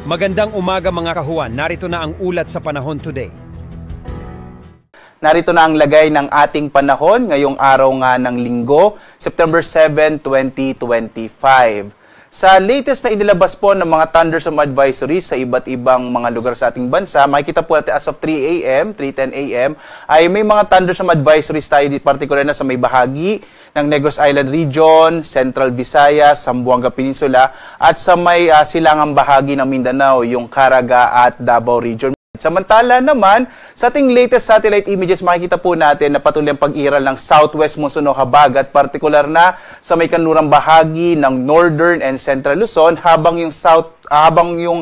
Magandang umaga mga kahuan, narito na ang ulat sa panahon today. Narito na ang lagay ng ating panahon ngayong araw nga ng Linggo, September 7, 2025. Sa latest na inilabas po ng mga thunderstorm advisories sa iba't ibang mga lugar sa ating bansa, makikita po natin as of 3 a.m., 3:10 a.m., ay may mga thunderstorm advisories tayo, particular na sa may bahagi ng Negros Island Region, Central Visayas, Zamboanga Peninsula, at sa may silangang bahagi ng Mindanao, yung Caraga at Davao Region. Samantala naman, sa ating latest satellite images, makikita po natin na patuloy ang pag-iral ng southwest monsoon o habagat, partikular na sa may kanlurang bahagi ng northern and central Luzon, habang yung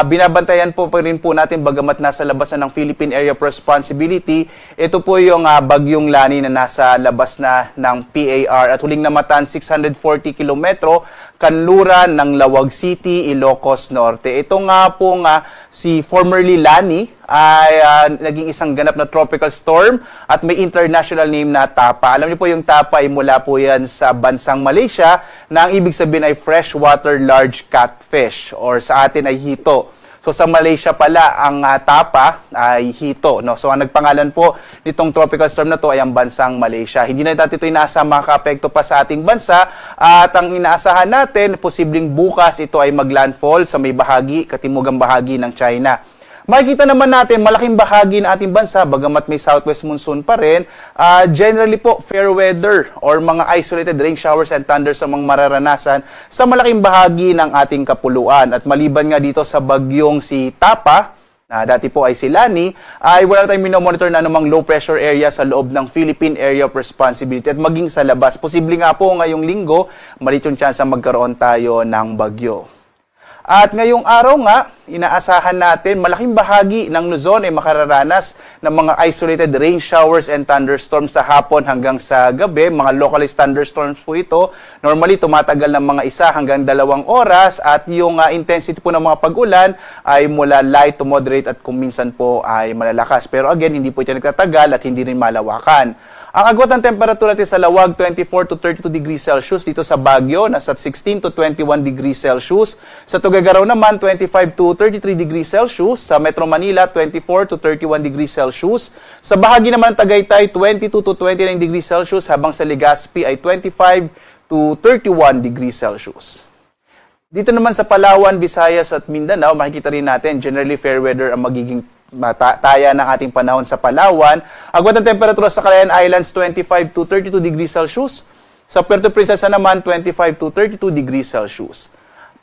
binabantayan po rin po natin bagamat nasa labas na ng Philippine Area of Responsibility. Ito po yung bagyong Lani na nasa labas na ng PAR at huling namatan 640 kilometro kanluran ng Lawag City, Ilocos Norte. Ito nga po si formerly Lani ay naging isang ganap na tropical storm at may international name na Tapa. Alam niyo po yung Tapa ay mula po yan sa bansang Malaysia na ang ibig sabihin ay freshwater large catfish or sa atin ay hito. So sa Malaysia pala ang Tapa ay hito, no? So ang nagpangalan po nitong tropical storm na to ay ang bansang Malaysia. Hindi na natin ito inaasa makaka-apekto pa sa ating bansa at ang inaasahan natin posibleng bukas ito ay maglandfall sa may bahagi, katimugang bahagi ng China. Makikita naman natin, malaking bahagi ng ating bansa, bagamat may southwest monsoon pa rin, generally po, fair weather or mga isolated rain showers and thunderstorm ang mararanasan sa malaking bahagi ng ating kapuluan. At maliban nga dito sa bagyong si Tapa, na dati po ay si Lani, ay wala tayong minomonitor na anumang low pressure area sa loob ng Philippine Area of Responsibility at maging sa labas. Posible nga po ngayong linggo, maliit yung chance magkaroon tayo ng bagyo. At ngayong araw nga, inaasahan natin malaking bahagi ng Luzon ay makararanas ng mga isolated rain showers and thunderstorms sa hapon hanggang sa gabi. Mga localized thunderstorms po ito. Normally, tumatagal ng mga 1 hanggang 2 oras at yung intensity po ng mga pag-ulan ay mula light to moderate at kung minsan po ay malalakas. Pero again, hindi po ito nagtatagal at hindi rin malawakan. Ang agwat ng temperatura natin sa Lawag, 24 to 32 degrees Celsius. Dito sa Baguio, nasa 16 to 21 degrees Celsius. Sa Tuguegarao naman, 25 to 33 degrees Celsius. Sa Metro Manila, 24 to 31 degrees Celsius. Sa bahagi naman ng Tagaytay, 22 to 29 degrees Celsius. Habang sa Legazpi ay 25 to 31 degrees Celsius. Dito naman sa Palawan, Visayas at Mindanao, makikita rin natin, generally fair weather ang magiging taya ng ating panahon sa Palawan. Agwat ng temperatura sa Calayan Islands, 25 to 32 degrees Celsius. Sa Puerto Princesa naman, 25 to 32 degrees Celsius.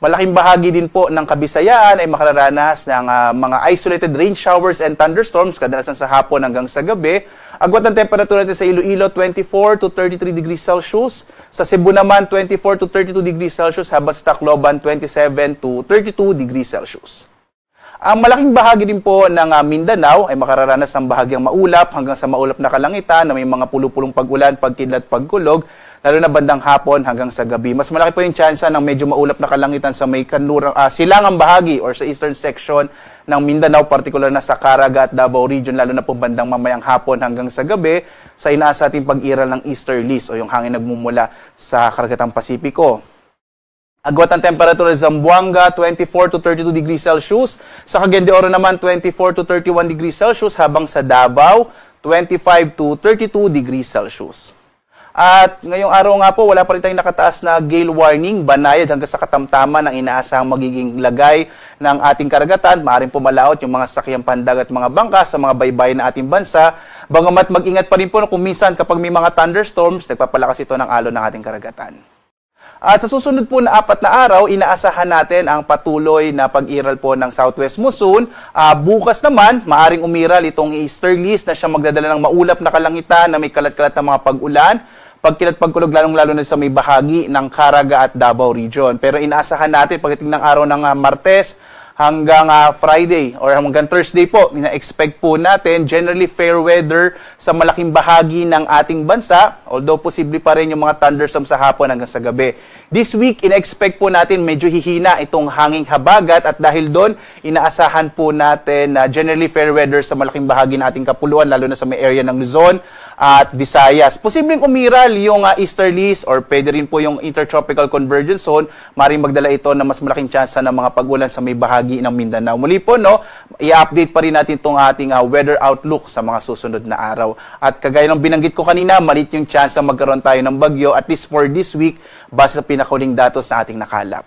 Malaking bahagi din po ng Kabisayaan ay makararanas ng mga isolated rain showers and thunderstorms, kadalasan sa hapon hanggang sa gabi. Agwat ng temperatura natin sa Iloilo, 24 to 33 degrees Celsius. Sa Cebu naman, 24 to 32 degrees Celsius. Habang sa Tacloban, 27 to 32 degrees Celsius. Ang malaking bahagi din po ng Mindanao ay makararanas ng bahagyang maulap hanggang sa maulap na kalangitan na may mga pulupulong pag-ulan, pagkidlat, pagkulog, lalo na bandang hapon hanggang sa gabi. Mas malaki po yung tsansa ng medyo maulap na kalangitan sa may silangang bahagi or sa eastern section ng Mindanao, particular na sa Caraga at Davao Region, lalo na po bandang mamayang hapon hanggang sa gabi sa inaasa ating pag-iral ng easterlies o yung hangin nagmumula sa Karagatang Pasipiko. Agwat ng temperatura sa Zamboanga, 24 to 32 degrees Celsius. Sa Cagayan de Oro naman, 24 to 31 degrees Celsius. Habang sa Davao, 25 to 32 degrees Celsius. At ngayong araw nga po, wala pa rin tayong nakataas na gale warning, banayad hanggang sa katamtaman ng inaasahang magiging lagay ng ating karagatan. Maaaring pumalaot yung mga sakyang pandag at mga bangka sa mga baybayin na ating bansa. Bagamat mag-ingat pa rin po kung minsan kapag may mga thunderstorms, nagpapalakas ito ng alon ng ating karagatan. At sa susunod po na 4 na araw, inaasahan natin ang patuloy na pag-iral po ng southwest monsoon. Bukas naman, maaring umiral itong easterlies na siya magdadala ng maulap na kalangitan na may kalat-kalat na mga pag-ulan. Pagkilat-pagkulog lalong-lalo na sa may bahagi ng Caraga at Davao Region. Pero inaasahan natin pagdating ng araw ng Martes hanggang Friday or hanggang Thursday po, ina-expect po natin generally fair weather sa malaking bahagi ng ating bansa, although posible pa rin yung mga thunderstorm sa hapon hanggang sa gabi. This week, ina-expect po natin medyo hihina itong hanging habagat at dahil doon, inaasahan po natin na generally fair weather sa malaking bahagi ng ating kapuluan, lalo na sa may area ng Luzon, at Visayas. Posibleng umiral yung easterlies or pwede rin po yung intertropical convergence zone. Maring magdala ito na mas malaking tsansa ng mga pag-ulan sa may bahagi ng Mindanao. Muli po, no, i-update pa rin natin itong ating weather outlook sa mga susunod na araw. At kagaya ng binanggit ko kanina, malit yung tsansa magkaroon tayo ng bagyo at least for this week base sa pinakahuling datos na ating nakalap.